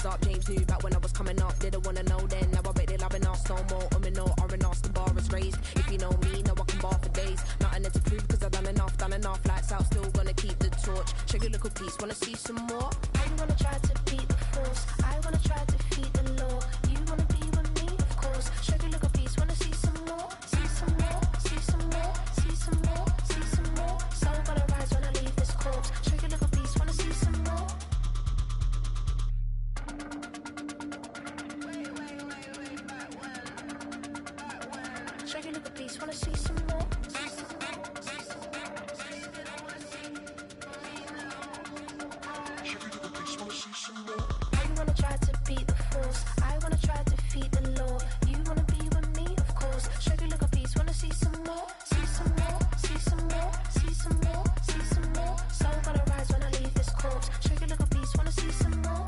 is up. James knew back when I was coming up. Didn't wanna know then. Now I bet they loving us no more. No R&Us, the bar is raised. If you know me, now I can bar for days. Nothing left to prove cause I've done enough. Lights out, still gonna keep the torch. Check your little piece, wanna see some more? I wanna try to beat the force. I wanna try to defeat the law. You wanna be with me, of course. Check your little piece, wanna see some more? See some more, see some more, see some more, see some more. Soul gonna rise when I leave this corpse. Check your little piece, wanna see some more? Check your little piece, wanna see some more? I wanna try to beat the force. I wanna try to defeat the law. You wanna be with me, of course. Check your little piece, wanna see some more? See some more, see some more, see some more, see some more. Soul gonna rise when I leave this corpse. Check your little piece, wanna see some more?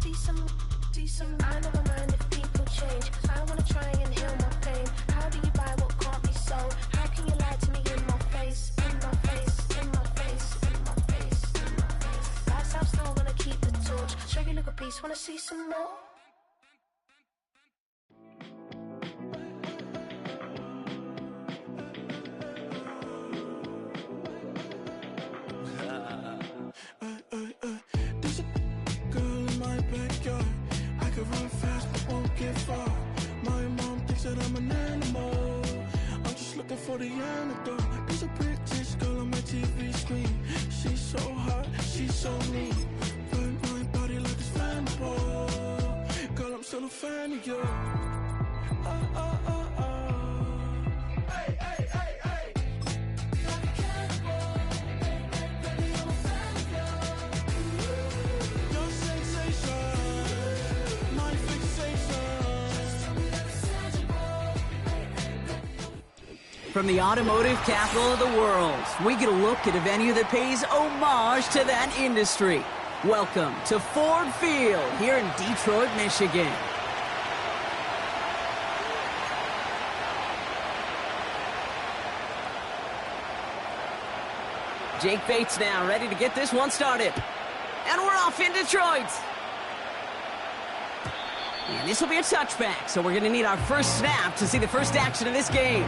See some, see some. I never mind if people change. I wanna try and heal my pain. How do you buy what can't be sold? How can you lie to me in my face? In my face, in my face, in my face, in my face. That's how I'm still gonna keep the torch. Check your little piece, wanna see some more? There's a girl in my backyard. I could run fast but won't get far. My mom thinks that I'm an animal. I'm just looking for the antidote. There's a British girl on my TV screen. She's so hot, she's so neat. Burn my body like it's flammable. Girl, I'm still a fan of you. Hey, hey, hey, hey. Like a cannibal. Baby, I'm a fan of you. Your sensation, my fixation. Just tell me that it's tangible. From the automotive capital of the world, we get a look at a venue that pays homage to that industry. Welcome to Ford Field here in Detroit, Michigan. Jake Bates now ready to get this one started. And we're off in Detroit. And this will be a touchback, so we're going to need our first snap to see the first action of this game.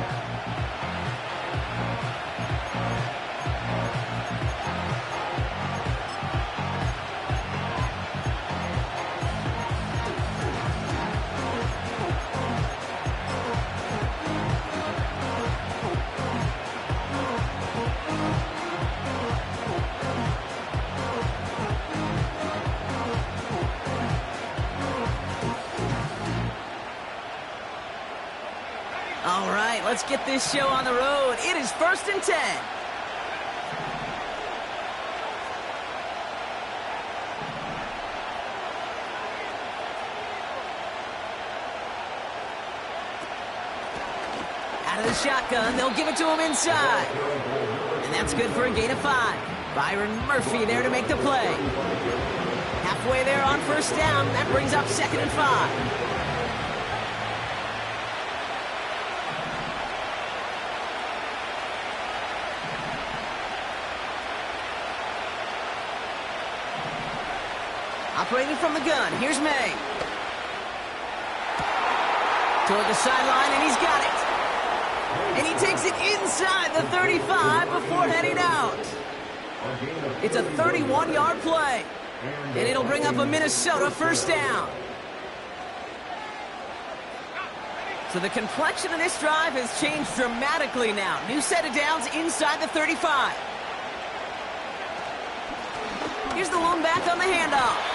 All right, let's get this show on the road. It is 1st and 10. Out of the shotgun, they'll give it to him inside. And that's good for a gain of 5. Byron Murphy there to make the play. Halfway there on 1st down. That brings up 2nd and 5. Operating from the gun, here's May. Toward the sideline, and he's got it. And he takes it inside the 35 before heading out. It's a 31-yard play. And it'll bring up a Minnesota 1st down. So the complexion of this drive has changed dramatically now. New set of downs inside the 35. Here's the lone back on the handoff.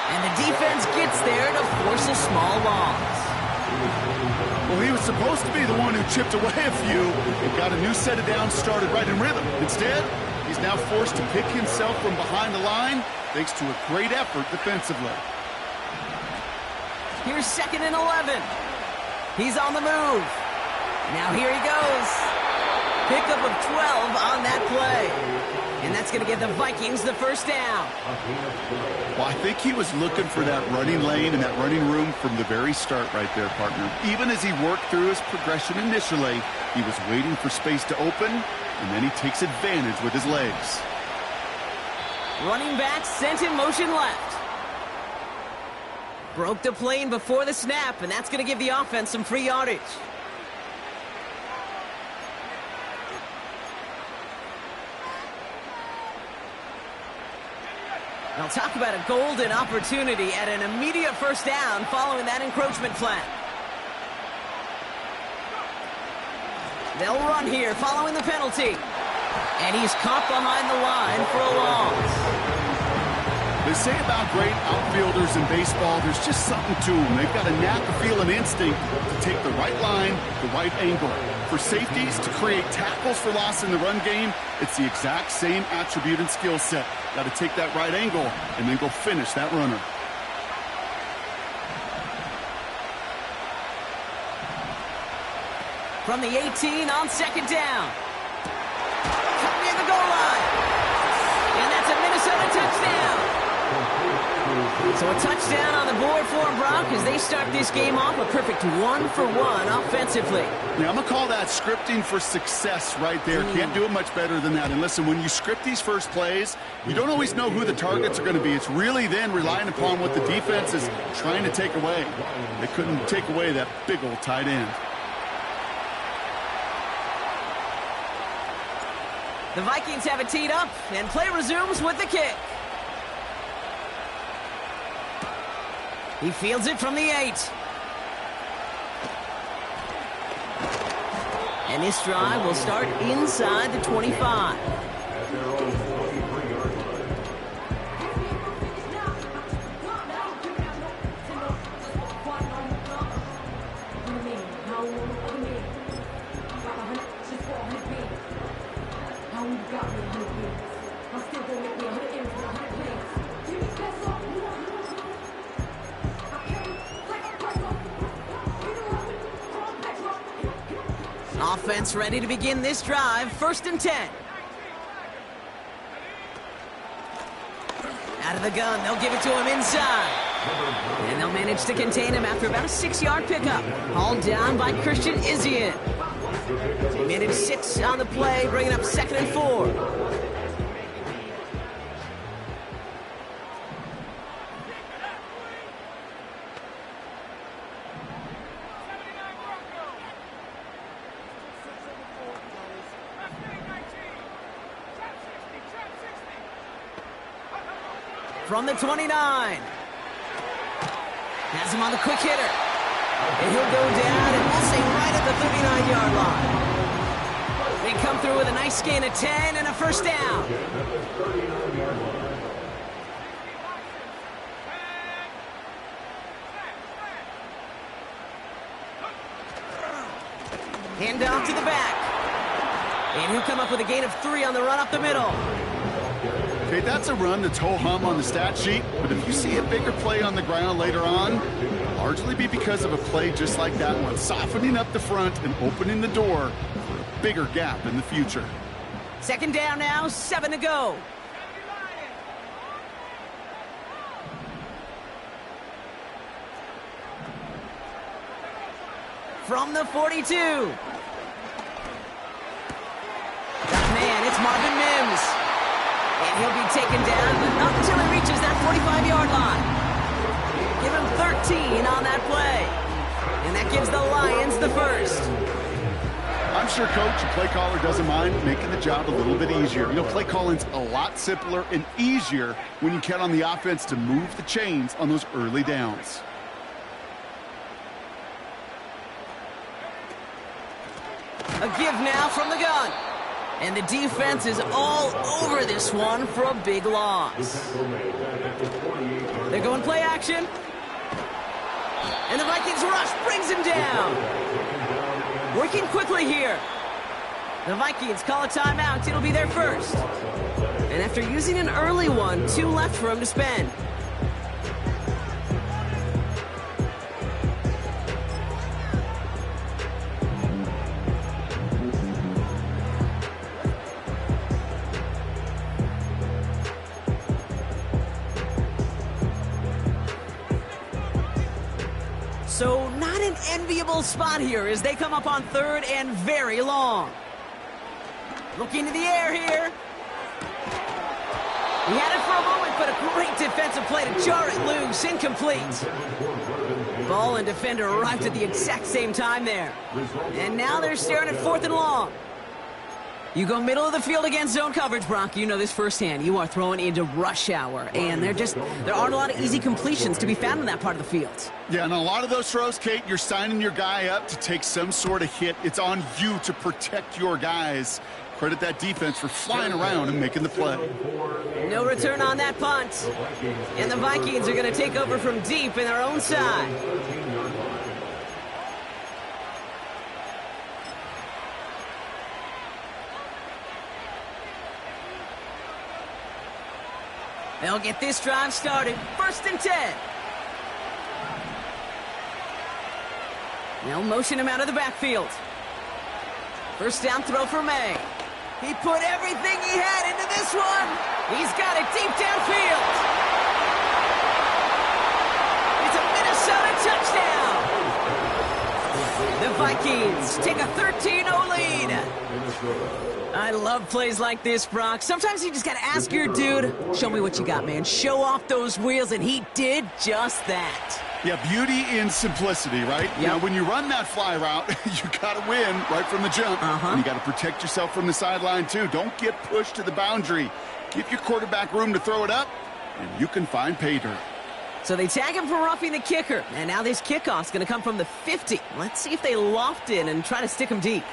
And the defense gets there to force a small loss. Well, he was supposed to be the one who chipped away a few and got a new set of downs started right in rhythm. Instead, he's now forced to pick himself from behind the line thanks to a great effort defensively. Here's 2nd and 11. He's on the move. Now here he goes. Pickup of 12 on that play. And that's going to give the Vikings the 1st down. Well, I think he was looking for that running lane and that running room from the very start right there, partner. Even as he worked through his progression initially, he was waiting for space to open, and then he takes advantage with his legs. Running back sent in motion left. Broke the plane before the snap, and that's going to give the offense some free yardage. I'll talk about a golden opportunity at an immediate first down following that encroachment flag. They'll run here following the penalty. And he's caught behind the line for a loss. They say about great outfielders in baseball, there's just something to them. They've got a knack, a feel, and instinct to take the right line, the right angle. For safeties to create tackles for loss in the run game, it's the exact same attribute and skill set. Got to take that right angle and then go finish that runner. From the 18 on second down. Cut near the goal line. And that's a Minnesota touchdown. So a touchdown on the board for them, Brock, as they start this game off a perfect 1-for-1 offensively. Yeah, I'm going to call that scripting for success right there. Can't do it much better than that. And listen, when you script these first plays, you don't always know who the targets are going to be. It's really then relying upon what the defense is trying to take away. They couldn't take away that big old tight end. The Vikings have it teed up, and play resumes with the kick. He fields it from the 8. And this drive will start inside the 25. Offense ready to begin this drive. 1st and 10. Out of the gun, they'll give it to him inside. And they'll manage to contain him after about a 6-yard pickup. Hauled down by Christian Izien. They managed 6 on the play, bringing up 2nd and 4. From the 29. Has him on the quick hitter. And he'll go down, and we'll say right at the 39-yard line. They come through with a nice gain of 10 and a first down. Hand off to the back. And he'll come up with a gain of 3 on the run up the middle. Okay, that's a run that's ho-hum on the stat sheet, but if you see a bigger play on the ground later on, it'll largely be because of a play just like that one, softening up the front and opening the door for a bigger gap in the future. 2nd down now, 7 to go. From the 42. Man, it's Marvin Mims. And he'll be taken down, but not until he reaches that 45-yard line. Give him 13 on that play. And that gives the Lions the first. I'm sure Coach and play caller doesn't mind making the job a little bit easier. You know, play calling's a lot simpler and easier when you count on the offense to move the chains on those early downs. A give now from the gun. And the defense is all over this one for a big loss. They're going play action. And the Vikings rush brings him down. Working quickly here. The Vikings call a timeout. It'll be their first. And after using an early one, 2 left for him to spend. So not an enviable spot here as they come up on 3rd and very long. Looking to the air here. He had it for a moment, but a great defensive play to jar it loose. Incomplete. Ball and defender arrived at the exact same time there. And now they're staring at 4th and long. You go middle of the field against zone coverage, Brock. You know this firsthand. You are throwing into rush hour, and there aren't a lot of easy completions to be found in that part of the field. Yeah, and a lot of those throws, Kate, you're signing your guy up to take some sort of hit. It's on you to protect your guys. Credit that defense for flying around and making the play. No return on that punt. And the Vikings are going to take over from deep in their own side. They'll get this drive started. 1st and 10. They'll motion him out of the backfield. First down throw for May. He put everything he had into this one. He's got it deep downfield. It's a Minnesota touchdown. The Vikings take a 13-0 lead. I love plays like this, Brock. Sometimes you just got to ask your dude, show me what you got, man. Show off those wheels, and he did just that. Yeah, beauty in simplicity, right? Yep. Now, when you run that fly route, you got to win right from the jump. And you got to protect yourself from the sideline, too. Don't get pushed to the boundary. Give your quarterback room to throw it up, and you can find pay dirt. So they tag him for roughing the kicker, and now this kickoff's going to come from the 50. Let's see if they loft in and try to stick him deep.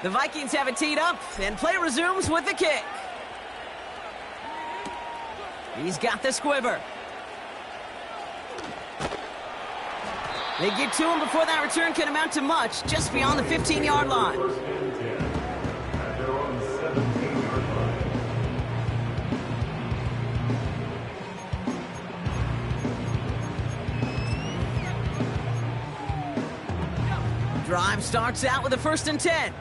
The Vikings have it teed up, and play resumes with the kick. He's got the squiver. They get to him before that return can amount to much, just beyond the 15-yard line. Drive starts out with a 1st and 10.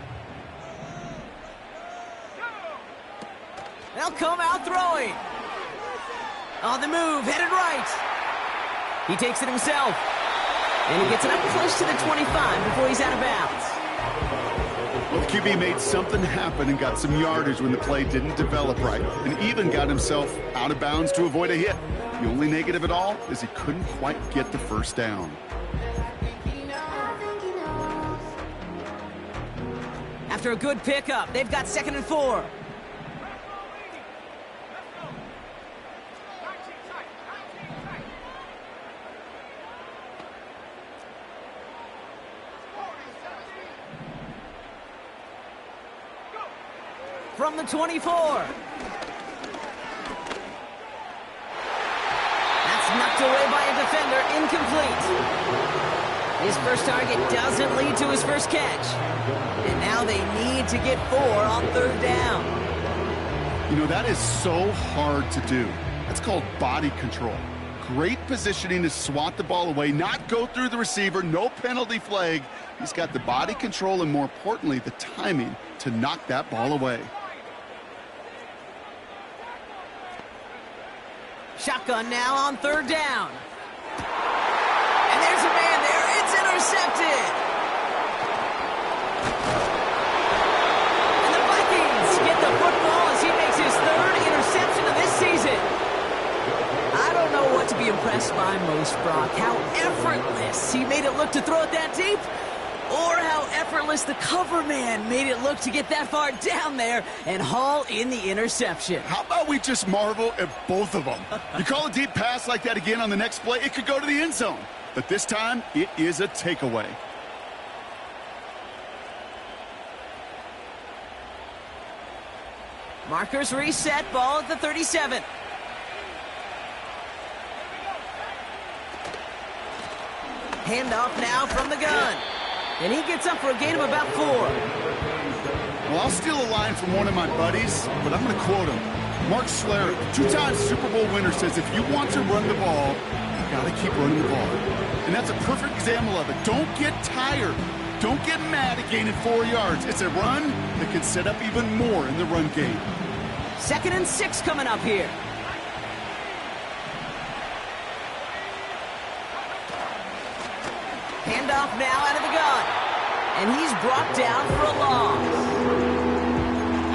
They'll come out throwing. On the move, headed right. He takes it himself. And he gets it up close to the 25 before he's out of bounds. Well, the QB made something happen and got some yardage when the play didn't develop right, and even got himself out of bounds to avoid a hit. The only negative at all is he couldn't quite get the first down. After a good pickup, they've got 2nd and 4. From the 24. That's knocked away by a defender, incomplete. His first target doesn't lead to his first catch. And now they need to get 4 on 3rd down. You know, that is so hard to do. That's called body control. Great positioning to swat the ball away, not go through the receiver, no penalty flag. He's got the body control and, more importantly, the timing to knock that ball away. Shotgun now on 3rd down. And there's a man there. It's intercepted. And the Vikings get the football as he makes his 3rd interception of this season. I don't know what to be impressed by most, Brock. How effortless he made it look to throw it that deep, or how effortless the cover man made it look to get that far down there and haul in the interception. How about we just marvel at both of them? You call a deep pass like that again on the next play, it could go to the end zone. But this time, it is a takeaway. Markers reset, ball at the 37. Handoff now from the gun. And he gets up for a gain of about 4. Well, I'll steal a line from one of my buddies, but I'm going to quote him. Mark Schlereth, 2-time Super Bowl winner, says if you want to run the ball, you got to keep running the ball. And that's a perfect example of it. Don't get tired. Don't get mad at gaining 4 yards. It's a run that can set up even more in the run game. 2nd and 6 coming up here. Handoff now out of the gun. And he's brought down for a loss.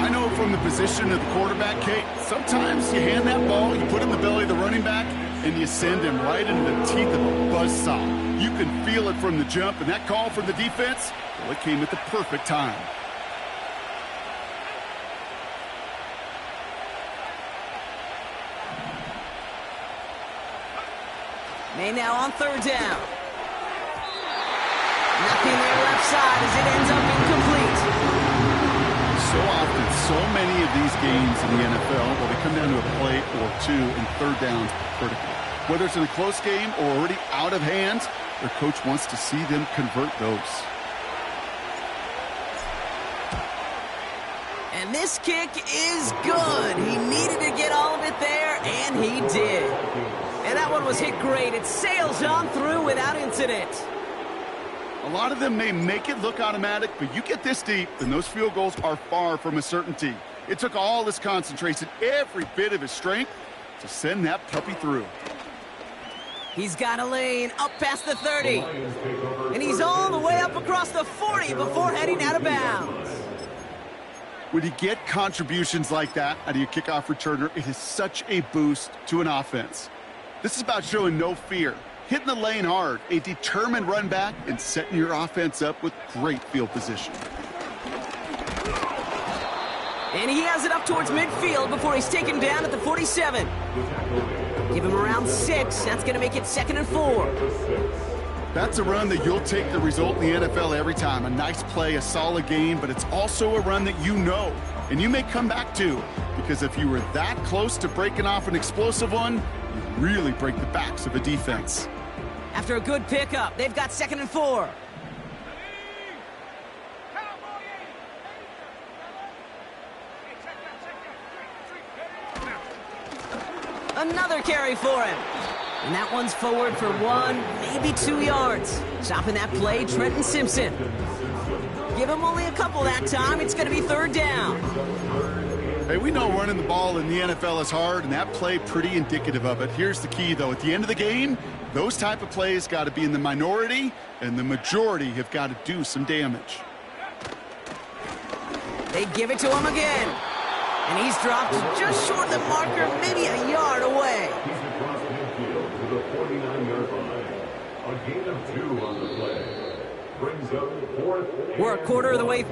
I know from the position of the quarterback, Kate, sometimes you hand that ball, you put it in the belly of the running back, and you send him right into the teeth of a buzzsaw. You can feel it from the jump, and that call from the defense, well, it came at the perfect time. May now on third down. Nothing there left side as it ends up incomplete. So often, so many of these games in the NFL, well, they come down to a play or two, and third downs critical. Whether it's in a close game or already out of hand, their coach wants to see them convert those. And this kick is good. He needed to get all of it there, and he did. And that one was hit great. It sails on through without incident. A lot of them may make it look automatic, but you get this deep, and those field goals are far from a certainty. It took all his concentration, every bit of his strength, to send that puppy through. He's got a lane up past the 30. And he's all the way up across the 40 before heading out of bounds. When you get contributions like that out of your kickoff returner, it is such a boost to an offense. This is about showing no fear, hitting the lane hard, a determined run back, and setting your offense up with great field position. And he has it up towards midfield before he's taken down at the 47. Give him around 6. That's going to make it 2nd and 4. That's a run that you'll take the result in the NFL every time. A nice play, a solid game, but it's also a run that you know, and you may come back to, because if you were that close to breaking off an explosive one, you really break the backs of a defense. After a good pickup, they've got 2nd and 4. Another carry for him. And that one's forward for 1, maybe 2 yards. Stopping that play, Trenton Simpson. Give him only a couple that time. It's going to be 3rd down. Hey, we know running the ball in the NFL is hard, and that play pretty indicative of it. Here's the key, though. At the end of the game, those type of plays got to be in the minority, and the majority have got to do some damage. They give it to him again. And he's dropped just short of the marker, maybe a yard away. He's across midfield to the 49-yard line. A gain of 2 on the play. Brings up 4th. We're a quarter of the way.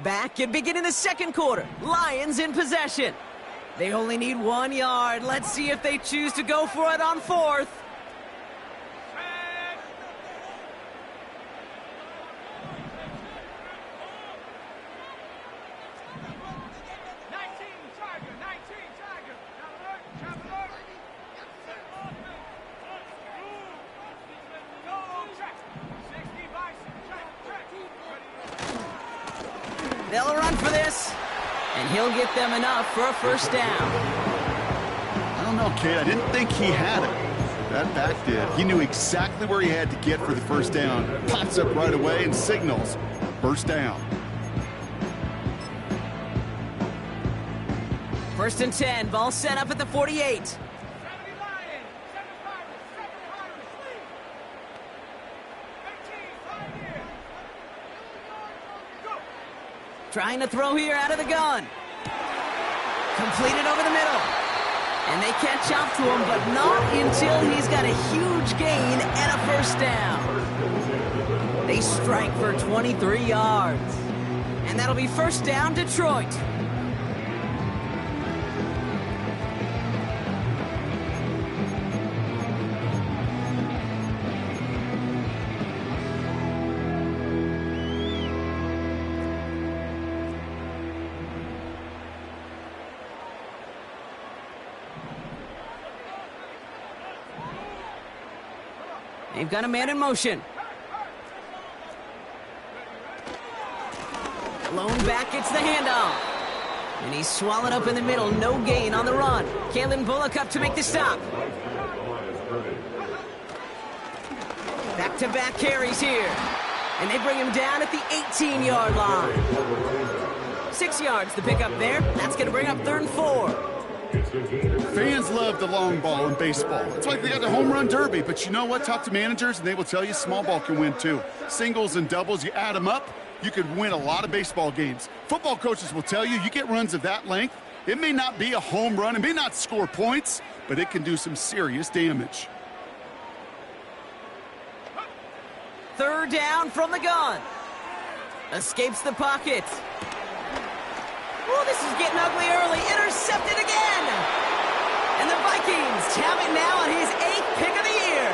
Back and beginning the 2nd quarter. Lions in possession. They only need 1 yard. Let's see if they choose to go for it on 4th. They'll run for this, and he'll get them enough for a 1st down. I don't know, Kate. I didn't think he had it. That back did. He knew exactly where he had to get for the 1st down. Pops up right away and signals 1st down. 1st and 10. Ball set up at the 48. Trying to throw here out of the gun. Completed over the middle. And they catch up to him, but not until he's got a huge gain and a 1st down. They strike for 23 yards. And that'll be 1st down, Detroit. They've got a man in motion. Lone back gets the handoff. And he's swallowed up in the middle. No gain on the run. Kalen Bullock up to make the stop. Back-to-back carries here. And they bring him down at the 18-yard line. 6 yards to pick up there. That's going to bring up 3rd and 4. Fans love the long ball in baseball. It's like they got the home run derby, but you know what? Talk to managers, and they will tell you small ball can win too. Singles and doubles, you add them up, you could win a lot of baseball games. Football coaches will tell you, you get runs of that length, it may not be a home run, it may not score points, but it can do some serious damage. 3rd down from the gun. Escapes the pocket. Oh, this is getting ugly early. Intercepted again. And the Vikings have it now on his 8th pick of the year.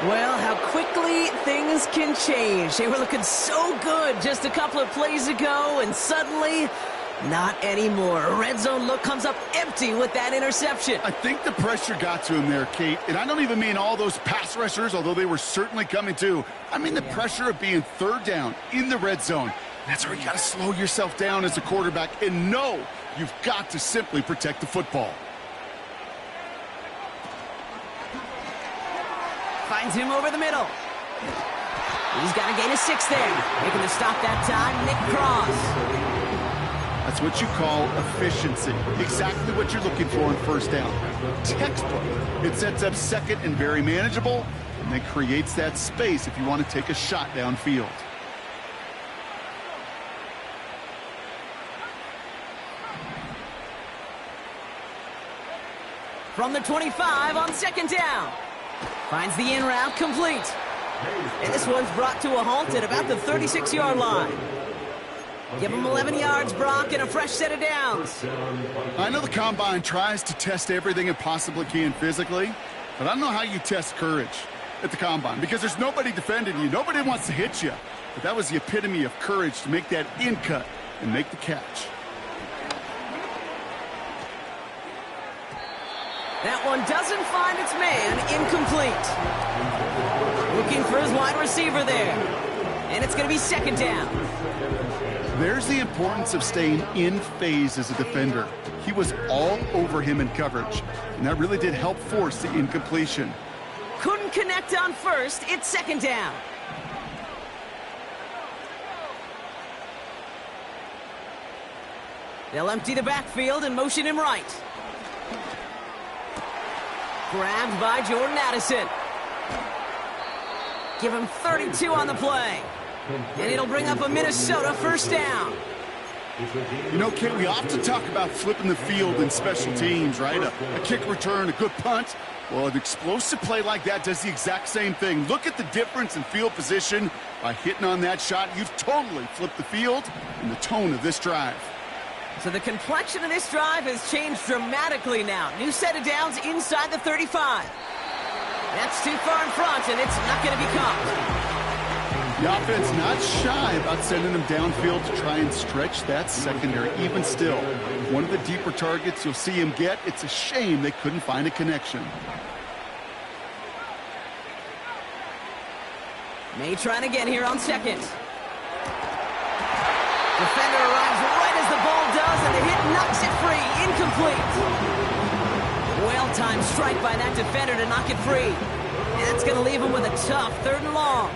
Well, how quickly things can change. They were looking so good just a couple of plays ago, and suddenly, not anymore. A red zone look comes up empty with that interception. I think the pressure got to him there, Kate. And I don't even mean all those pass rushers, although they were certainly coming too. I mean the pressure of being 3rd down in the red zone. That's where you got to slow yourself down as a quarterback and know you've got to simply protect the football. Finds him over the middle. He's got to gain a 6 there. Making the stop that time, Nick Cross. That's what you call efficiency. Exactly what you're looking for in 1st down. Textbook. It sets up 2nd and very manageable, and then creates that space if you want to take a shot downfield. From the 25 on 2nd down. Finds the in route complete. And this one's brought to a halt at about the 36-yard line. Give him 11 yards, Brock, and a fresh set of downs. I know the Combine tries to test everything it possibly can physically, but I don't know how you test courage at the Combine because there's nobody defending you. Nobody wants to hit you. But that was the epitome of courage to make that in cut and make the catch. That one doesn't find its man. Incomplete. Looking for his wide receiver there. And it's going to be 2nd down. There's the importance of staying in phase as a defender. He was all over him in coverage, and that really did help force the incompletion. Couldn't connect on 1st. It's 2nd down. They'll empty the backfield and motion him right. Grabbed by Jordan Addison. Give him 32 on the play. And it'll bring up a Minnesota 1st down. You know, Kate, we often talk about flipping the field in special teams, right? A kick return, a good punt. Well, an explosive play like that does the exact same thing. Look at the difference in field position. By hitting on that shot, you've totally flipped the field and the tone of this drive. So the complexion of this drive has changed dramatically now. New set of downs inside the 35. That's too far in front, and it's not going to be caught. The offense not shy about sending them downfield to try and stretch that secondary. Even still, one of the deeper targets you'll see him get. It's a shame they couldn't find a connection. May trying again here on 2nd. Defender arrives right as the ball does, and the hit knocks it free. Incomplete. Well-timed strike by that defender to knock it free. And that's going to leave him with a tough 3rd and long.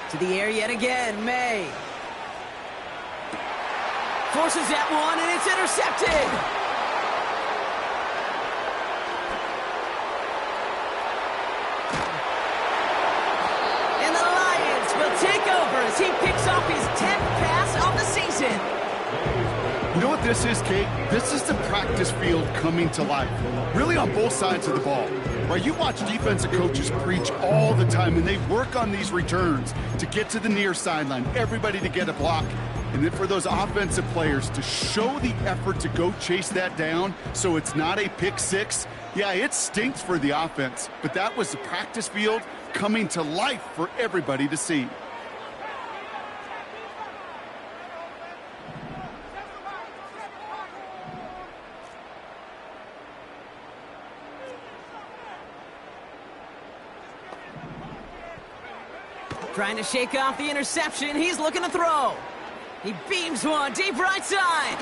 To the air yet again, May. Forces that one, and it's intercepted. And the Lions will take over as he picks off his 10th pass of the season. You know what this is, Kate? This is the practice field coming to life. Really on both sides of the ball. Right, you watch defensive coaches preach all the time, and they work on these returns to get to the near sideline, everybody to get a block. And then for those offensive players to show the effort to go chase that down so it's not a pick six. Yeah, it stinks for the offense, but that was the practice field coming to life for everybody to see. Trying to shake off the interception. He's looking to throw. He beams one deep right side.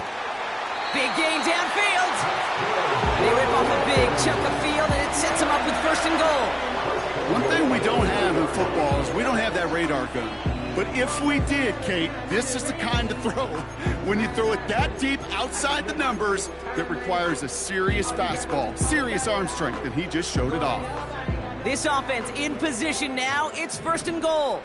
Big gain downfield. They rip off a big chunk of field, and it sets them up with 1st and goal. One thing we don't have in football is we don't have that radar gun. But if we did, Kate, this is the kind of throw, when you throw it that deep outside the numbers, that requires a serious fastball, serious arm strength, and he just showed it off. This offense in position now. It's 1st and goal.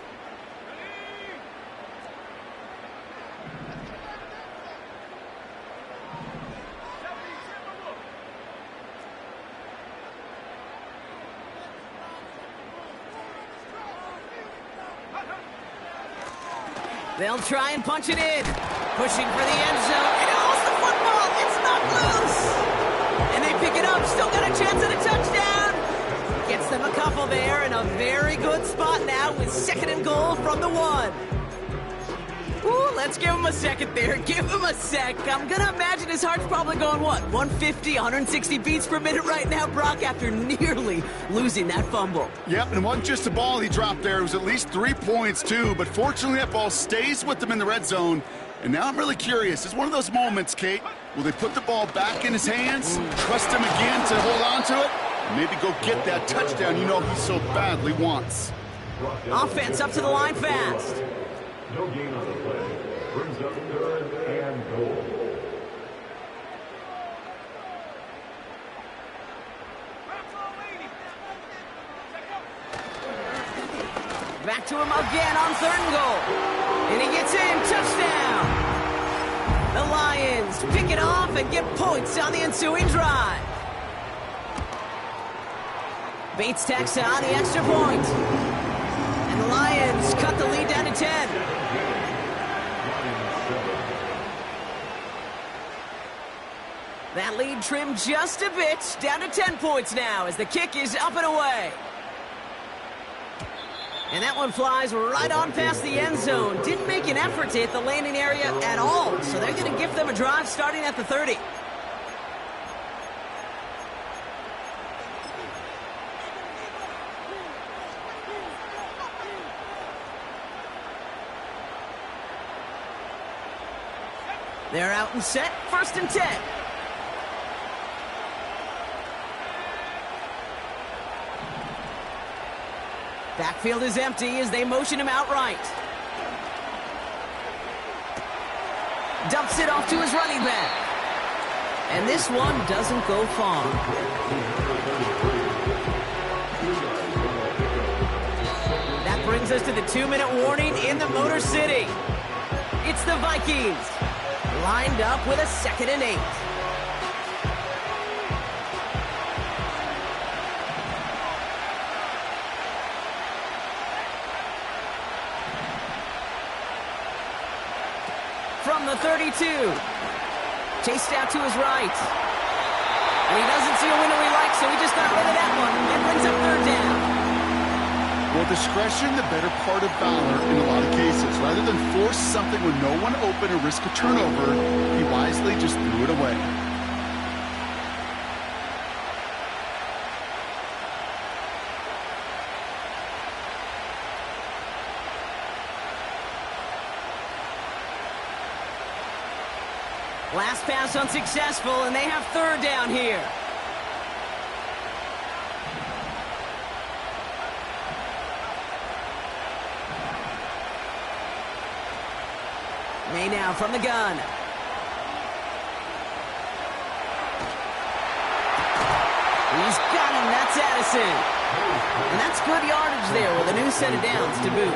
They'll try and punch it in. Pushing for the end zone. And it lost the football. It's not loose. And they pick it up. Still got a chance at a touchdown. Gets them a couple there in a very good spot now with 2nd and goal from the 1. Ooh, let's give him a second there. Give him a sec. I'm going to imagine his heart's probably going, what, 150, 160 beats per minute right now, Brock, after nearly losing that fumble. Yep, and it wasn't just a ball he dropped there. It was at least 3 points, too. But fortunately, that ball stays with him in the red zone. And now I'm really curious. It's one of those moments, Kate. Will they put the ball back in his hands, trust him again to hold on to it, and maybe go get that touchdown you know he so badly wants? Offense up to the line fast. No gain on the play. Brings up 3rd and goal. Back to him again on 3rd and goal. And he gets in. Touchdown. The Lions pick it off and get points on the ensuing drive. Bates tacks on the extra point. And the Lions cut the lead down to 10. That lead trimmed just a bit, down to 10 points now as the kick is up and away. And that one flies right on past the end zone. Didn't make an effort to hit the landing area at all, so they're going to give them a drive starting at the 30. They're out and set, 1st and 10. Backfield is empty as they motion him outright. Dumps it off to his running back. And this one doesn't go far. That brings us to the 2-minute warning in the Motor City. It's the Vikings, lined up with a 2nd and 8. From the 32. Chased out to his right. And he doesn't see a window he likes, so he just got rid of that one. And brings up 3rd down. Well, discretion, the better part of valor in a lot of cases. Rather than force something with no one open or risk a turnover, he wisely just threw it away. Last pass unsuccessful, and they have 3rd down here. May now from the gun. He's got him. That's Addison. And that's good yardage there with a new set of downs to boot.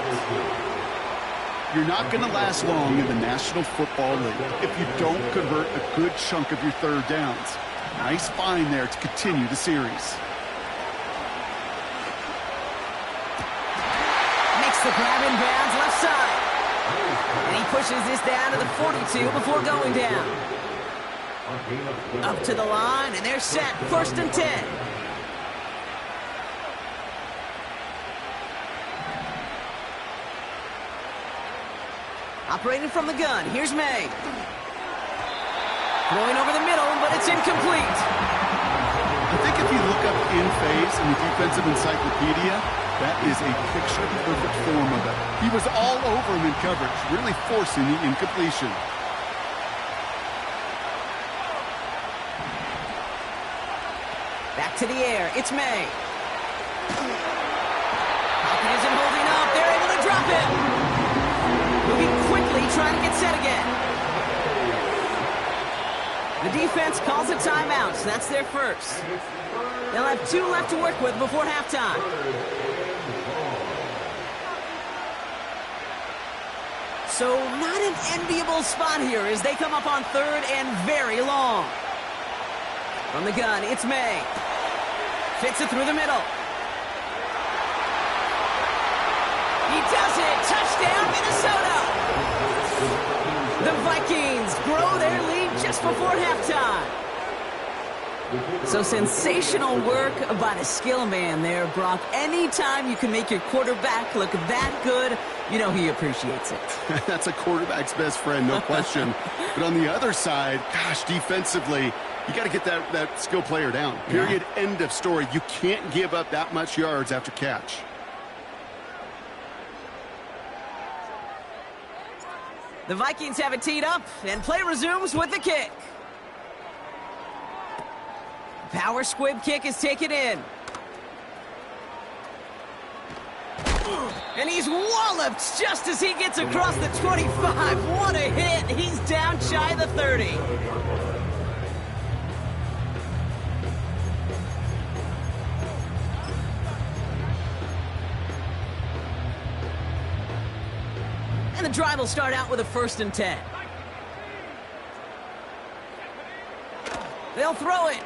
You're not going to last long in the National Football League if you don't convert a good chunk of your 3rd downs. Nice find there to continue the series. Makes the grab in bounds left side. And he pushes this down to the 42 before going down. Up to the line, and they're set. 1st and 10. Operating from the gun, here's May. Throwing over the middle, but it's incomplete. I think if you look up in phase in the defensive encyclopedia, that is a picture-perfect form of it. He was all over him in coverage, really forcing the incompletion. Back to the air. It's May. Pocket isn't holding up. They're able to drop him. Moving quickly, trying to get set again. The defense calls a timeout, so that's their first. They'll have 2 left to work with before halftime. So not an enviable spot here as they come up on 3rd and very long. From the gun, it's May. Fits it through the middle. He does it. Touchdown, Minnesota. The Vikings grow their lead just before halftime. So sensational work by the skill man there, Brock. Anytime you can make your quarterback look that good, you know he appreciates it. That's a quarterback's best friend, no question. But on the other side, gosh, defensively, you got to get that skill player down. Period. Yeah. End of story. You can't give up that much yards after catch. The Vikings have it teed up, and play resumes with the kick. Power squib kick is taken in. And he's walloped just as he gets across the 25. What a hit. He's down shy of the 30. And the drive will start out with a 1st and 10. They'll throw it.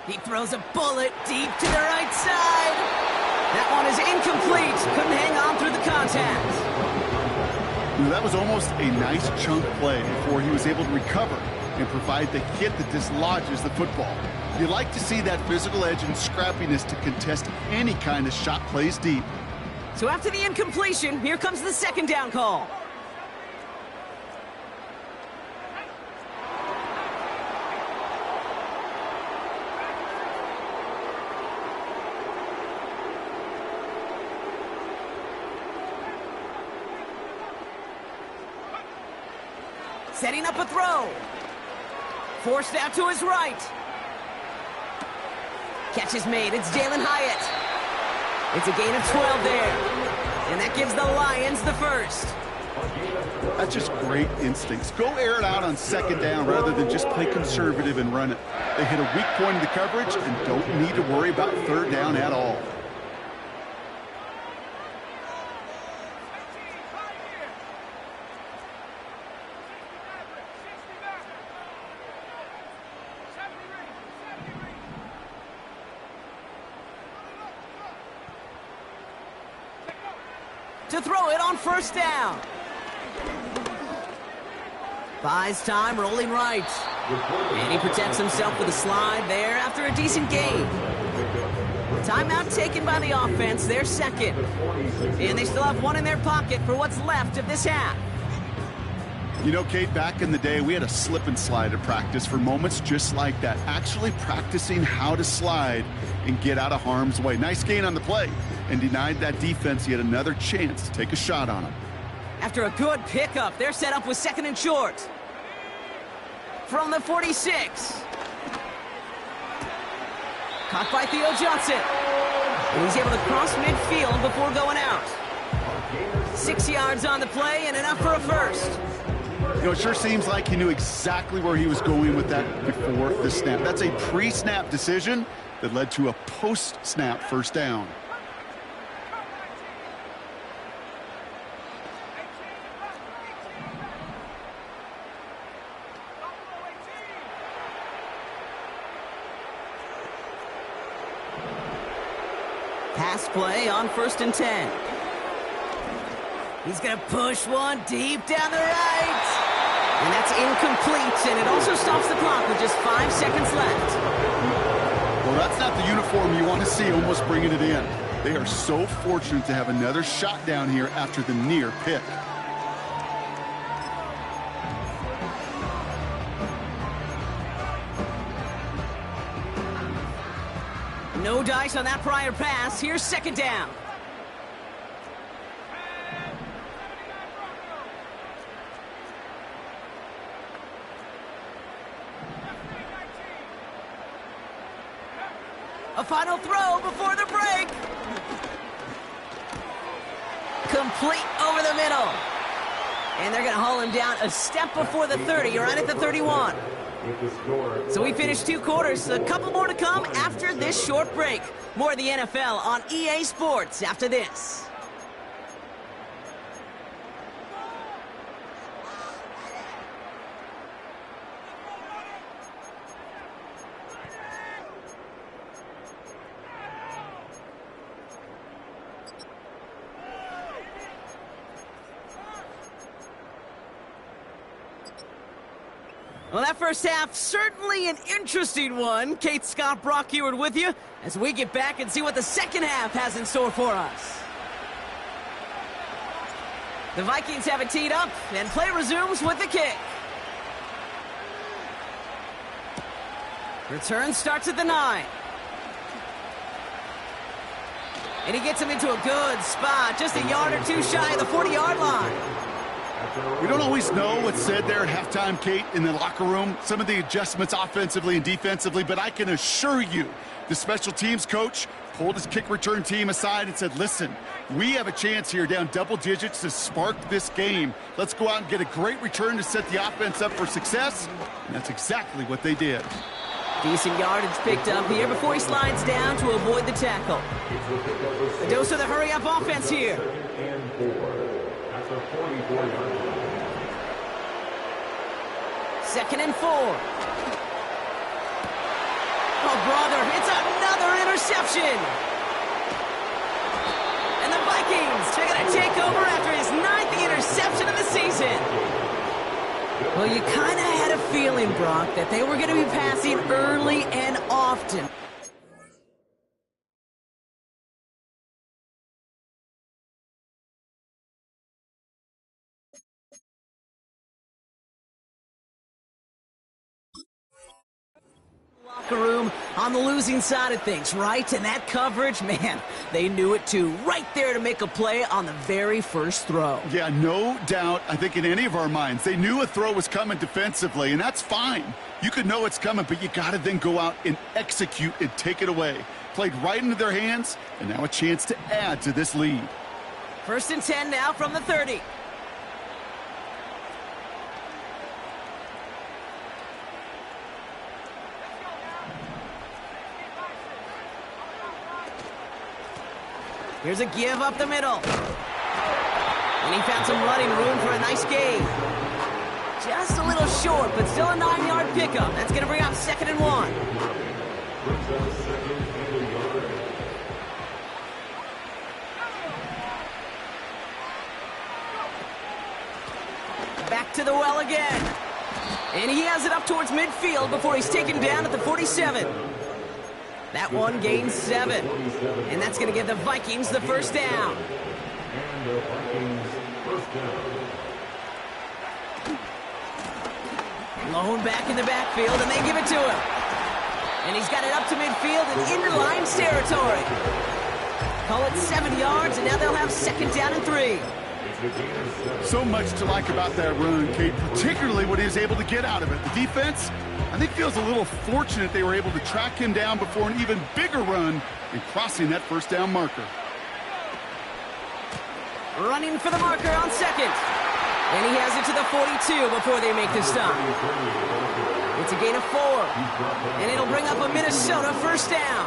He throws a bullet deep to the right side. That one is incomplete. Couldn't hang on through the contact. That was almost a nice chunk play before he was able to recover and provide the hit that dislodges the football. You like to see that physical edge and scrappiness to contest any kind of shot plays deep. So after the incompletion, here comes the 2nd down call. Setting up a throw. Forced out to his right. Catch is made. It's Jalen Hyatt. It's a gain of 12 there. And that gives the Lions the 1st. That's just great instincts. Go air it out on 2nd down rather than just play conservative and run it. They hit a weak point in the coverage and don't need to worry about 3rd down at all. To throw it on 1st down. Buys time, rolling right. And he protects himself with a slide there after a decent gain. Timeout taken by the offense, their 2nd. And they still have 1 in their pocket for what's left of this half. You know, Kate, back in the day, we had a slip and slide at practice for moments just like that. Actually practicing how to slide and get out of harm's way. Nice gain on the play and denied that defense yet another chance to take a shot on him. After a good pickup, they're set up with 2nd and short. From the 46. Caught by Theo Johnson. And he's able to cross midfield before going out. 6 yards on the play and enough for a 1st. You know, it sure seems like he knew exactly where he was going with that before the snap. That's a pre-snap decision that led to a post-snap 1st down. Pass play on 1st and 10. He's going to push one deep down the right. And that's incomplete, and it also stops the clock with just 5 seconds left. Well, that's not the uniform you want to see almost bringing it in. They are so fortunate to have another shot down here after the near pick. No dice on that prior pass. Here's 2nd down. A final throw before the break. Complete over the middle. And they're going to haul him down a step before the 30, right at the 31. So we finished 2 quarters. A couple more to come after this short break. More of the NFL on EA Sports after this. Well, that first half, certainly an interesting one. Kate Scott, Brock Heward with you as we get back and see what the second half has in store for us. The Vikings have it teed up, and play resumes with the kick. Return starts at the 9. And he gets him into a good spot, just a yard or two shy of the 40-yard line. We don't always know what's said there at halftime, Kate, in the locker room. Some of the adjustments offensively and defensively, but I can assure you the special teams coach pulled his kick return team aside and said, listen, we have a chance here down double digits to spark this game. Let's go out and get a great return to set the offense up for success. And that's exactly what they did. Decent yardage picked up here before he slides down to avoid the tackle. A dose of the hurry-up offense here. Second and 4. Oh, brother, it's another interception. And the Vikings are going to take over after his 9th interception of the season. Well, you kind of had a feeling, Brock, that they were going to be passing early and often. Locker room on the losing side of things, right? And that coverage, man, they knew it too. Right there to make a play on the very first throw. Yeah, no doubt. I think in any of our minds, they knew a throw was coming defensively, and that's fine. You could know it's coming, but you got to then go out and execute and take it away. Played right into their hands, and now a chance to add to this lead. 1st and 10 now from the 30. Here's a give up the middle. And he found some running room for a nice gain. Just a little short, but still a 9-yard pickup. That's going to bring up 2nd and 1. Back to the well again. And he has it up towards midfield before he's taken down at the 47. That one gains 7. And that's going to give the Vikings the first down. And the Vikings first down. Lone back in the backfield, and they give it to him. And he's got it up to midfield and into Lions territory. Call it 7 yards, and now they'll have 2nd down and 3. So much to like about that run, Kate, particularly what he was able to get out of it. The defense, I think, feels a little fortunate they were able to track him down before an even bigger run and crossing that first down marker. Running for the marker on 2nd. And he has it to the 42 before they make the stop. It's a gain of 4. And it'll bring up a Minnesota first down.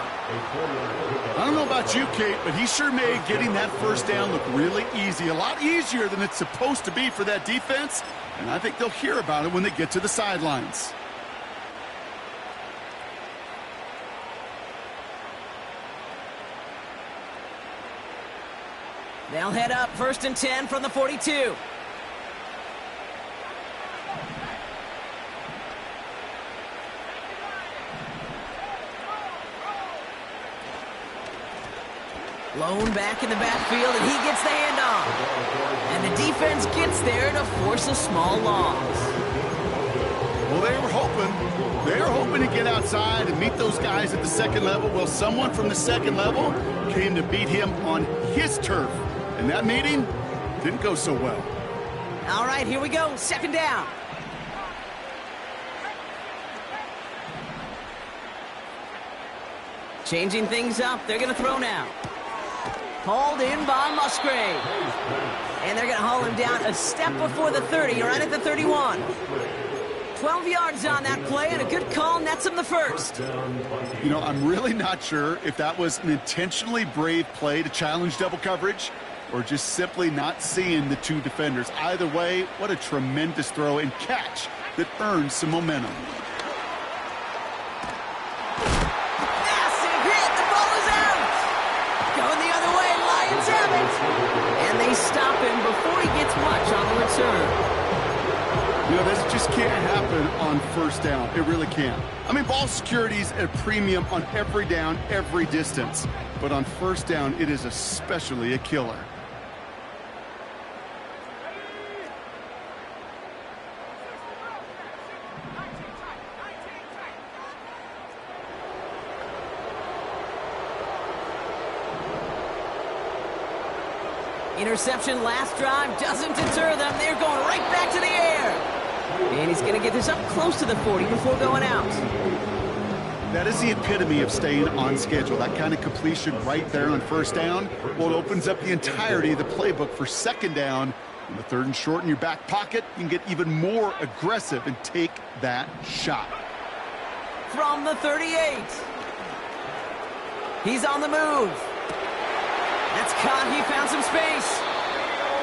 I don't know about you, Kate, but he sure made getting that first down look really easy. A lot easier than it's supposed to be for that defense. And I think they'll hear about it when they get to the sidelines. They'll head up 1st and 10 from the 42. Lone back in the backfield, and he gets the handoff. And the defense gets there to force a small loss. Well, they were hoping to get outside and meet those guys at the 2nd level. Well, someone from the 2nd level came to beat him on his turf. And that meeting didn't go so well. All right, here we go. 2nd down. Changing things up. They're going to throw now. Hauled in by Musgrave. And they're going to haul him down a step before the 30, right at the 31. 12 yards on that play, and a good call nets him the first. You know, I'm really not sure if that was an intentionally brave play to challenge double coverage or just simply not seeing the two defenders. Either way, what a tremendous throw and catch that earns some momentum. Massive hit. The ball is out. Going the other way. Lions have it. And they stop him before he gets much on the return. You know, this just can't happen on first down. It really can't. I mean, ball security's at a premium on every down, every distance. But on first down, it is especially a killer. Interception last drive doesn't deter them. They're going right back to the air. And he's going to get this up close to the 40 before going out. That is the epitome of staying on schedule. That kind of completion right there on first down. Well, it opens up the entirety of the playbook for second down. On the third and short in your back pocket, you can get even more aggressive and take that shot. From the 38. He's on the move. That's caught. He found some space.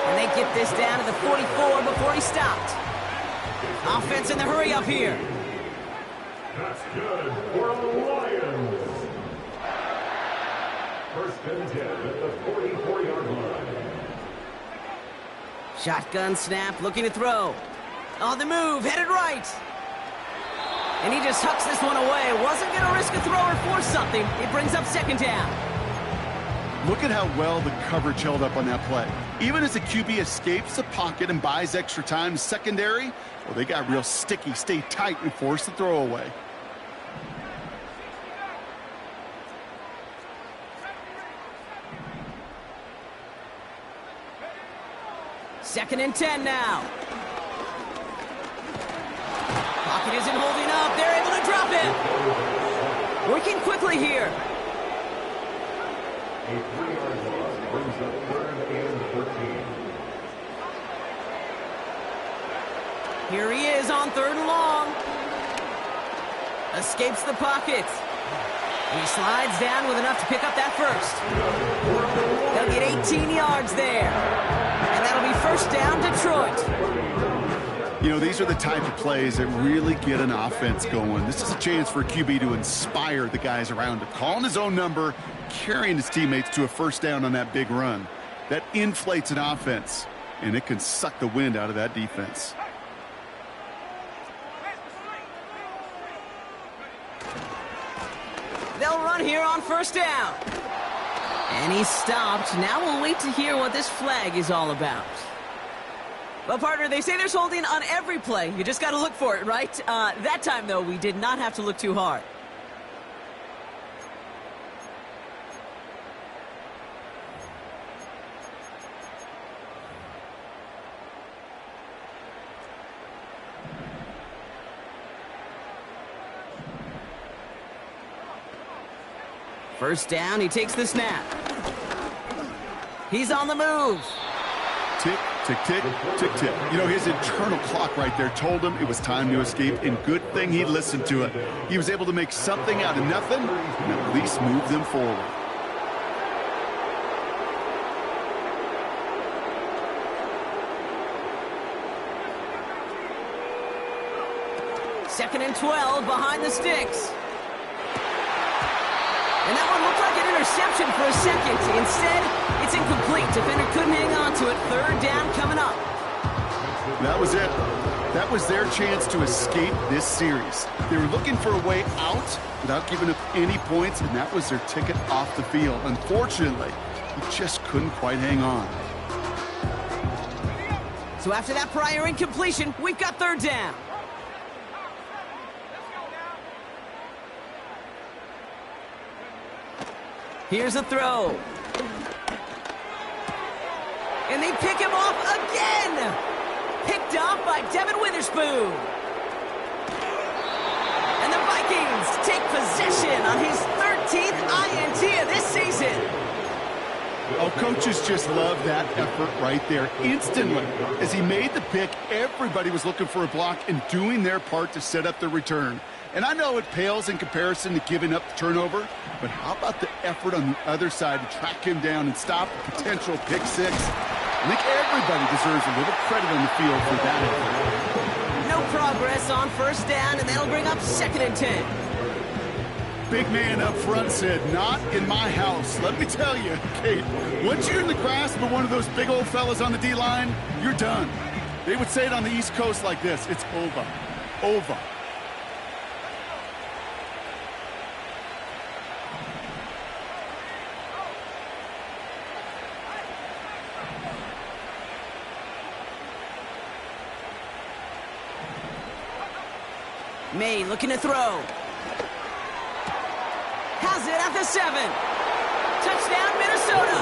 And they get this down to the 44 before he stopped. Offense in the hurry up here. That's good for the Lions. First and 10 at the 44-yard line. Shotgun snap, looking to throw. On the move, headed right. And he just hucks this one away. Wasn't going to risk a throw or force something. It brings up second down. Look at how well the coverage held up on that play. Even as the QB escapes the pocket and buys extra time to secondary, well, they got real sticky, stay tight, and force the throw away. Second and 10 now. Pocket isn't holding up. They're able to drop it. Working quickly here. A 3-yard loss brings up third and 14. Here he is on third and long. Escapes the pocket. And he slides down with enough to pick up that first. They'll get 18 yards there. And that'll be first down, Detroit. You know, these are the type of plays that really get an offense going. This is a chance for a QB to inspire the guys around him. Calling his own number, carrying his teammates to a first down on that big run. That inflates an offense, and it can suck the wind out of that defense. They'll run here on first down. And he's stopped. Now we'll wait to hear what this flag is all about. Well, partner, they say there's holding on every play. You just got to look for it, right? That time, though, we did not have to look too hard. First down, he takes the snap. He's on the move. Tick, tick, tick, tick, tick. You know, his internal clock right there told him it was time to escape, and good thing he listened to it. He was able to make something out of nothing and at least move them forward. Second and 12 behind the sticks. And that one looked like an interception for a second. Instead, it's incomplete. Defender couldn't hang on to it. Third down coming up. That was it. That was their chance to escape this series. They were looking for a way out without giving up any points, and that was their ticket off the field. Unfortunately, he just couldn't quite hang on. So after that prior incompletion, we've got third down. Here's a throw. And they pick him off again. Picked off by Devin Witherspoon. And the Vikings take possession on his 13th 19th INT of this season. Oh, coaches just love that effort right there. Instantly, as he made the pick, everybody was looking for a block and doing their part to set up the return. And I know it pales in comparison to giving up the turnover, but how about the effort on the other side to track him down and stop a potential pick six? I think everybody deserves a little credit on the field for that effort. No progress on first down, and that'll bring up 2nd and 10. Big man up front said, not in my house. Let me tell you, Kate, once you're in the grasp of one of those big old fellas on the D-line, you're done. They would say it on the East Coast like this, it's over. Over. May looking to throw. Has it at the 7. Touchdown, Minnesota.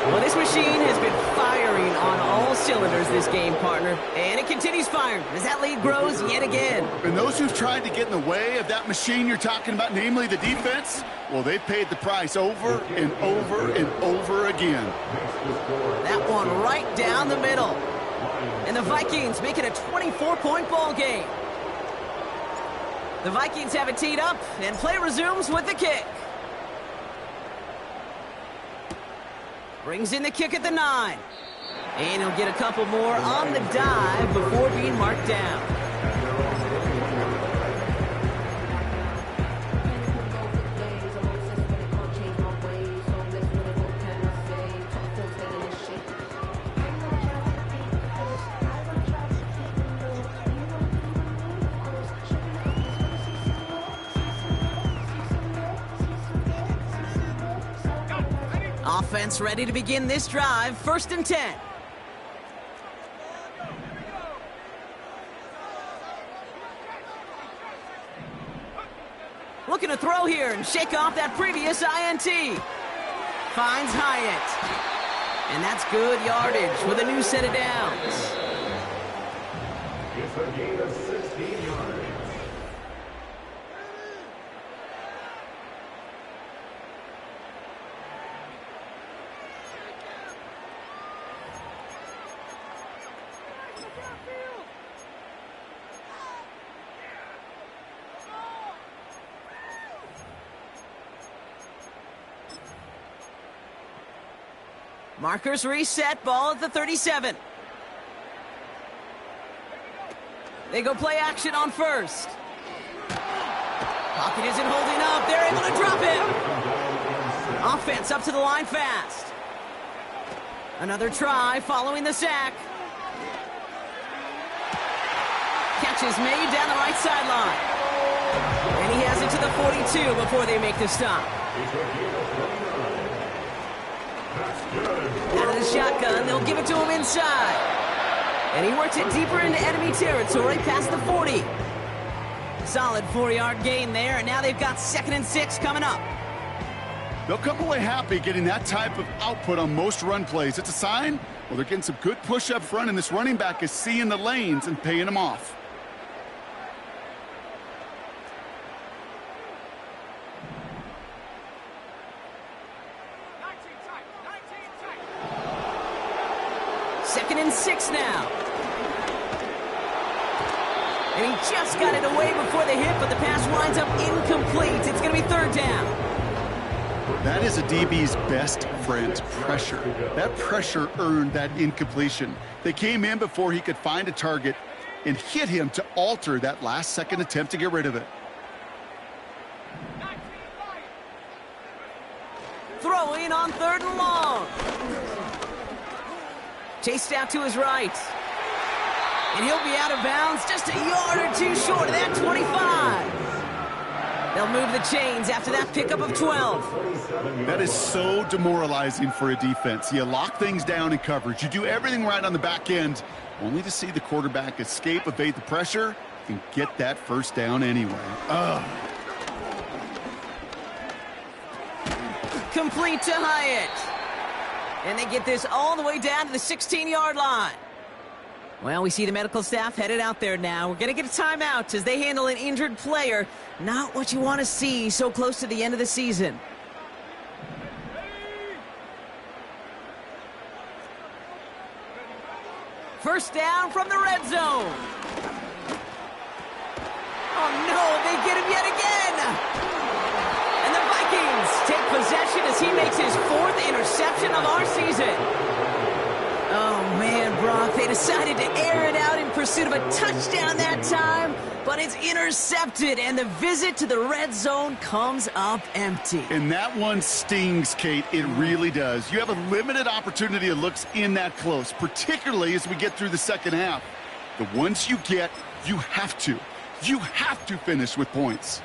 Well, this machine has been firing on all cylinders this game, partner. And it continues firing as that lead grows yet again. And those who've tried to get in the way of that machine you're talking about, namely the defense, well, they've paid the price over and over and over again. That one right down the middle. And the Vikings make it a 24-point ball game. The Vikings have it teed up, and play resumes with the kick. Brings in the kick at the 9. And he'll get a couple more on the dive before being marked down. Offense ready to begin this drive. 1st and 10. Looking to throw here and shake off that previous INT. Finds Hyatt. And that's good yardage with a new set of downs. It's a gain of 16 yards. Markers reset, ball at the 37. They go play action on 1st. Pocket isn't holding up. They're able to drop him. Offense up to the line fast. Another try following the sack. Catch is made down the right sideline. And he has it to the 42 before they make the stop. Out of the shotgun, they'll give it to him inside. And he works it deeper into enemy territory past the 40. Solid 4-yard gain there, and now they've got 2nd and 6 coming up. They'll come away happy getting that type of output on most run plays. It's a sign, well, they're getting some good push up front, and this running back is seeing the lanes and paying them off. Second and 6 now. And he just got it away before the hit, but the pass winds up incomplete. It's going to be 3rd down. That is a DB's best friend, pressure. That pressure earned that incompletion. They came in before he could find a target and hit him to alter that last-second attempt to get rid of it. Throwing on 3rd and long. Chased out to his right. And he'll be out of bounds just a yard or two short of that 25. They'll move the chains after that pickup of 12. That is so demoralizing for a defense. You lock things down in coverage. You do everything right on the back end, only to see the quarterback escape, evade the pressure, and get that first down anyway. Complete to Hyatt. And they get this all the way down to the 16-yard line. Well, we see the medical staff headed out there now. We're going to get a timeout as they handle an injured player. Not what you want to see so close to the end of the season. First down from the red zone. Oh, no, they get him yet again. And the Vikings take possession as he makes his 4th interception of our season. Oh, man, Brock, they decided to air it out in pursuit of a touchdown that time, but it's intercepted, and the visit to the red zone comes up empty. And that one stings, Kate. It really does. You have a limited opportunity that looks in that close, particularly as we get through the second half. The ones you get, you have to finish with points.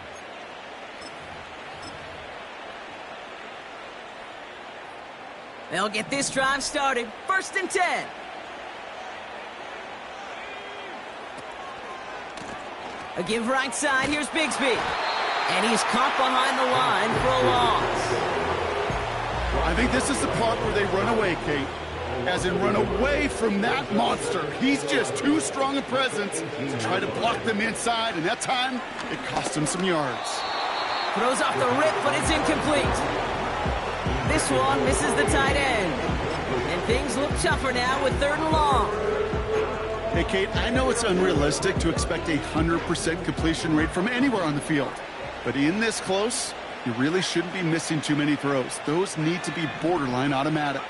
They'll get this drive started. 1st and 10. A give right side. Here's Bigsby. And he's caught behind the line for a loss. Well, I think this is the part where they run away, Kate. As in run away from that monster. He's just too strong a presence to try to block them inside. And that time, it cost him some yards. Throws off the rip, but it's incomplete. This one misses the tight end. And things look tougher now with 3rd and long. Hey, Kate, I know it's unrealistic to expect a 100% completion rate from anywhere on the field. But in this close, you really shouldn't be missing too many throws. Those need to be borderline automatic.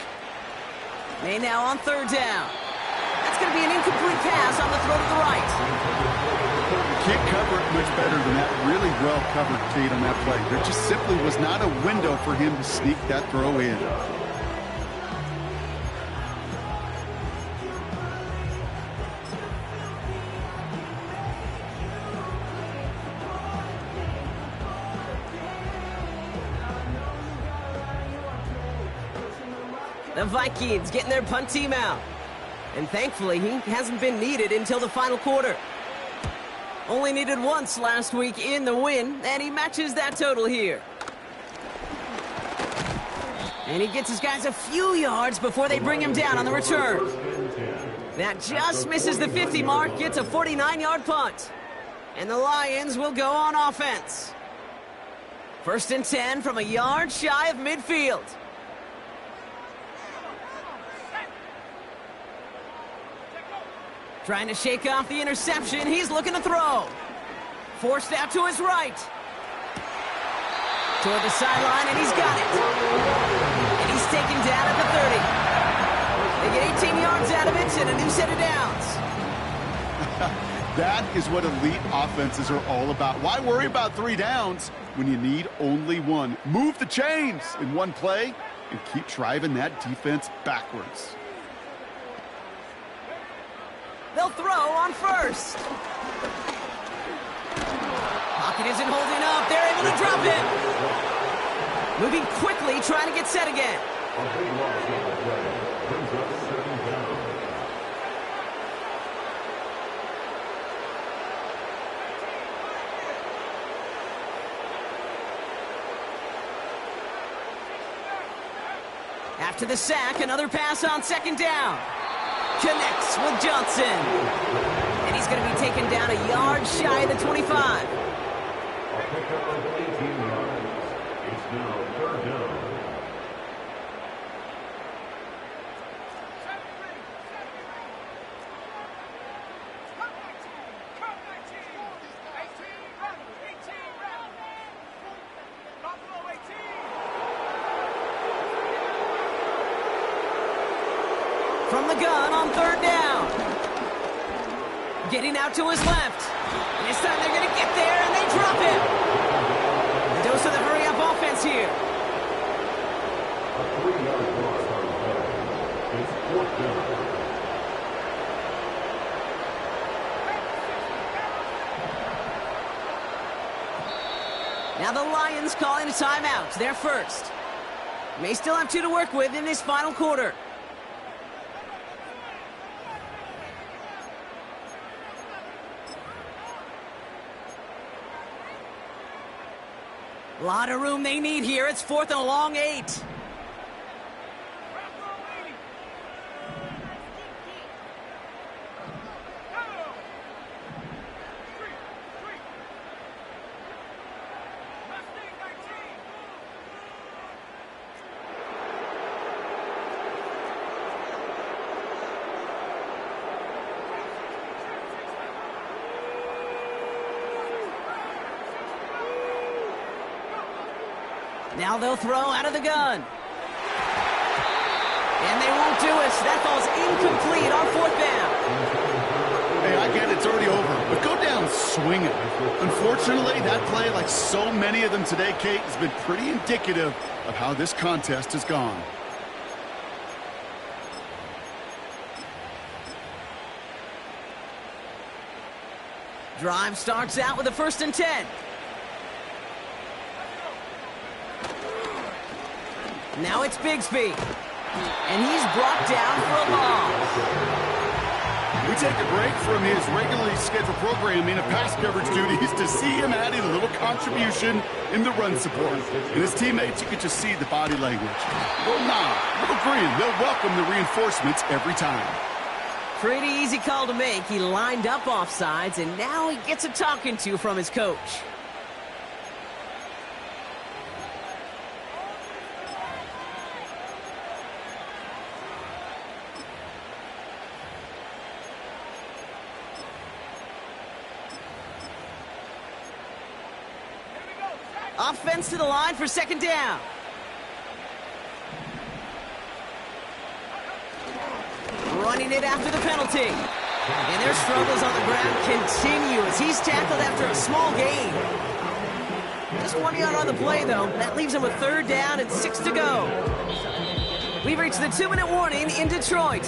They now on 3rd down. That's going to be an incomplete pass on the throw to the right. Can't cover it much better than that. Really well covered, Kate, on that play. There just simply was not a window for him to sneak that throw in. The Vikings getting their punt team out. And thankfully, he hasn't been needed until the final quarter. Only needed once last week in the win, and he matches that total here. And he gets his guys a few yards before they bring him down on the return. That just misses the 50 mark, gets a 49-yard punt. And the Lions will go on offense. 1st and 10 from a yard shy of midfield. Trying to shake off the interception. He's looking to throw. Forced out to his right. Toward the sideline, and he's got it. And he's taken down at the 30. They get 18 yards out of it and a new set of downs. That is what elite offenses are all about. Why worry about 3 downs when you need only 1? Move the chains in one play and keep driving that defense backwards. They'll throw on 1st. Pocket isn't holding up. They're able to drop him. Moving quickly, trying to get set again. A big loss on the play. Brings up 2nd down. After the sack, another pass on 2nd down. Connects with Johnson. And he's going to be taken down a yard shy of the 25. A pickup of 18 yards. It's now 3rd down. From the gun on 3rd down. Getting out to his left. And this time they're going to get there, and they drop him. A dose of the hurry-up offense here. A 3-yard loss on the play. It's 4th down. Now the Lions calling a timeout. They're first. May still have 2 to work with in this final quarter. A lot of room they need here. It's 4th and a long 8. Now they'll throw out of the gun. And they won't do it. That falls incomplete on fourth down. Hey, I get it. It's already over. But go down swinging. Unfortunately, that play, like so many of them today, Kate, has been pretty indicative of how this contest has gone. Drive starts out with a 1st and 10. Now it's Bigsby. And he's brought down for a loss. We take a break from his regularly scheduled programming of pass coverage duties to see him adding a little contribution in the run support. And his teammates, you could just see the body language. Little nod, little grin. They'll welcome the reinforcements every time. Pretty easy call to make. He lined up offsides, and now he gets a talking to from his coach. Offense to the line for 2nd down. Running it after the penalty. And their struggles on the ground continue as he's tackled after a small gain. Just 1 yard on the play, though. That leaves him with 3rd down and 6 to go. We've reached the 2-minute warning in Detroit.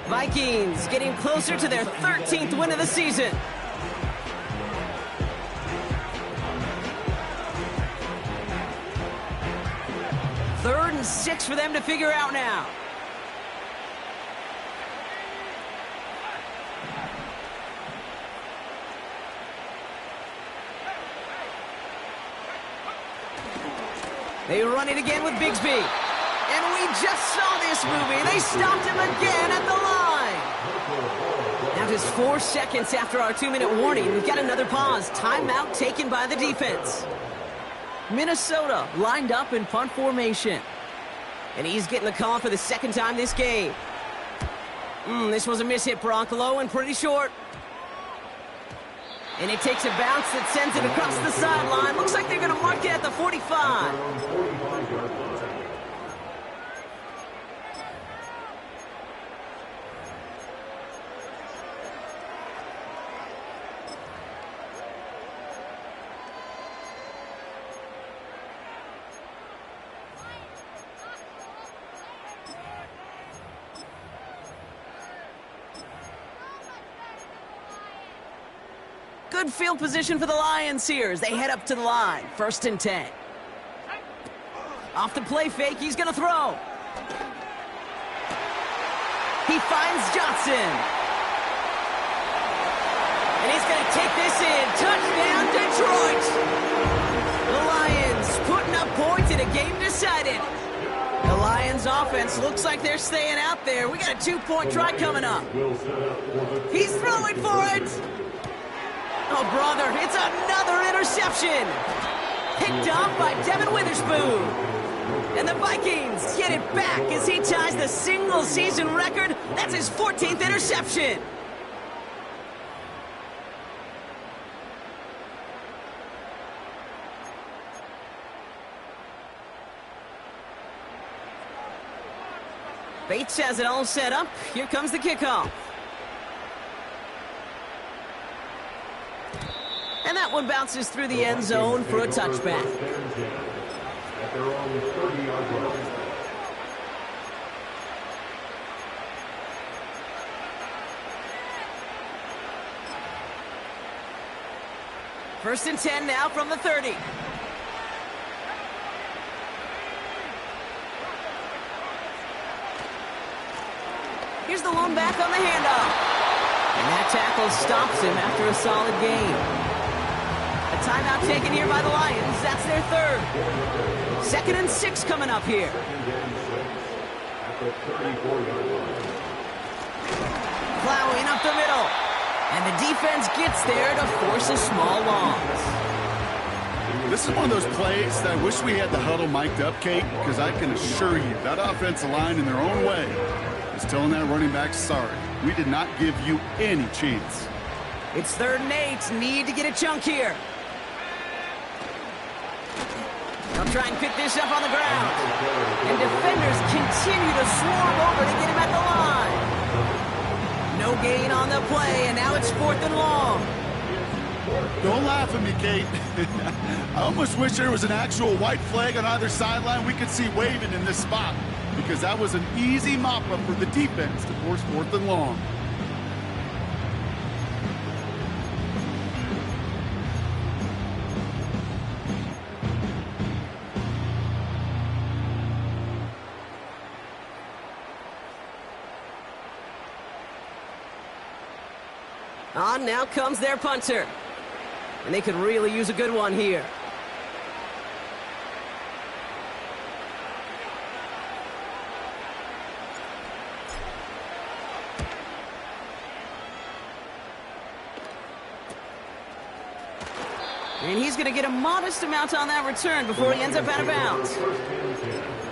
Vikings getting closer to their 13th win of the season. Third and 6 for them to figure out now. They run it again with Bigsby. And we just saw this movie. They stopped him again at the line. Now just 4 seconds after our 2-minute warning, we've got another pause. Timeout taken by the defense. Minnesota lined up in punt formation. And he's getting the call for the 2nd time this game. This was a miss-hit, Brock, low and pretty short. And it takes a bounce that sends it across the sideline. Looks like they're going to mark it at the 45. Good field position for the Lions here as they head up to the line. 1st and 10. Off the play fake, he's going to throw. He finds Johnson. And he's going to take this in. Touchdown, Detroit. The Lions putting up points in a game decided. The Lions offense looks like they're staying out there. We got a 2-point try coming up. He's throwing for it. Oh, brother, it's another interception. Picked off by Devin Witherspoon. And the Vikings get it back as he ties the single-season record. That's his 14th interception. Bates has it all set up. Here comes the kickoff. And that one bounces through the end zone for a touchback. First and 10 now from the 30. Here's the lone back on the handoff. And that tackle stops him after a solid gain. A timeout taken here by the Lions. That's their 3rd. 2nd and 6 coming up here. Plowing up the middle. And the defense gets there to force a small loss. This is one of those plays that I wish we had the huddle mic'd up, Kate, because I can assure you that offensive line in their own way is telling that running back, sorry, we did not give you any chance. It's 3rd and 8. Need to get a chunk here. They'll try and pick this up on the ground. And defenders continue to swarm over to get him at the line. No gain on the play, and now it's 4th and long. Don't laugh at me, Kate. I almost wish there was an actual white flag on either sideline we could see waving in this spot, because that was an easy mop-up for the defense to force 4th and long. On now comes their punter. And they could really use a good one here. And he's going to get a modest amount on that return before he ends up out of bounds.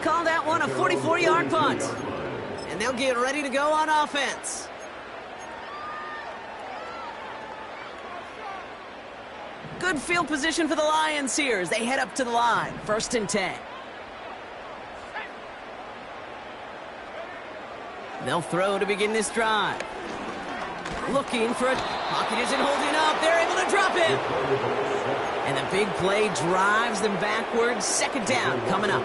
Call that one a 44-yard punt. And they'll get ready to go on offense. Good field position for the Lions here as they head up to the line. 1st and 10. They'll throw to begin this drive. Looking for a... Pocket isn't holding up. They're able to drop it. And the big play drives them backwards. 2nd down coming up.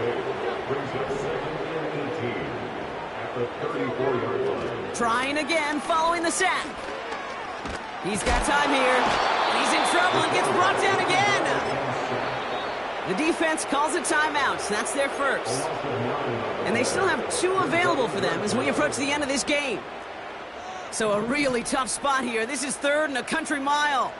Trying again following the sack. He's got time here. He's in trouble and gets brought down again. The defense calls a timeout. That's their first. And they still have 2 available for them as we approach the end of this game. So a really tough spot here. This is 3rd and a country mile.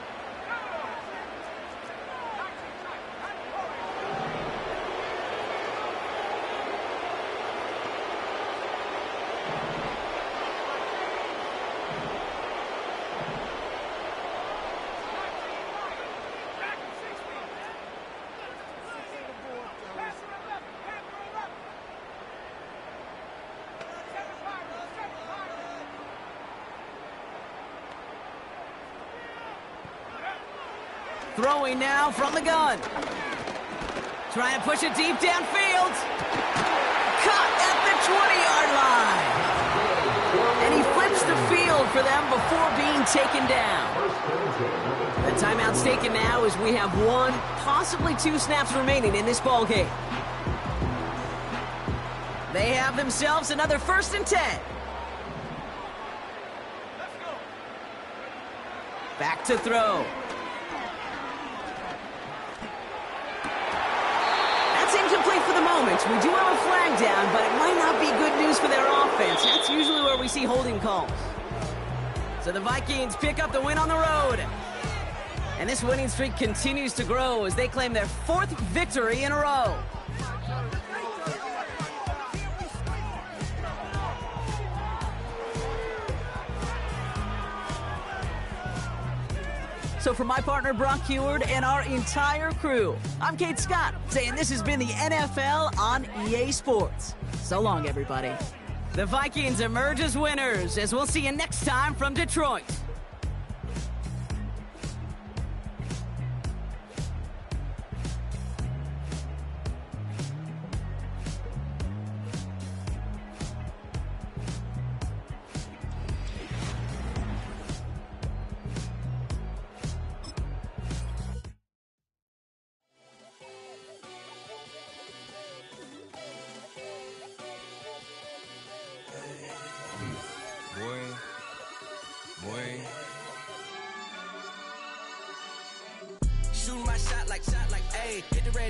Throwing now from the gun. Trying to push it deep downfield. Caught at the 20-yard line. And he flips the field for them before being taken down. The timeout's taken now as we have 1, possibly 2 snaps remaining in this ball game. They have themselves another 1st and 10. Back to throw. Incomplete for the moment. We do have a flag down, but it might not be good news for their offense. That's usually where we see holding calls. So the Vikings pick up the win on the road. And this winning streak continues to grow as they claim their 4th victory in a row. So for my partner, Brock Heward, and our entire crew, I'm Kate Scott, saying this has been the NFL on EA Sports. So long, everybody. The Vikings emerge as winners, as we'll see you next time from Detroit. Shooting my shot like, ayy, hit the red.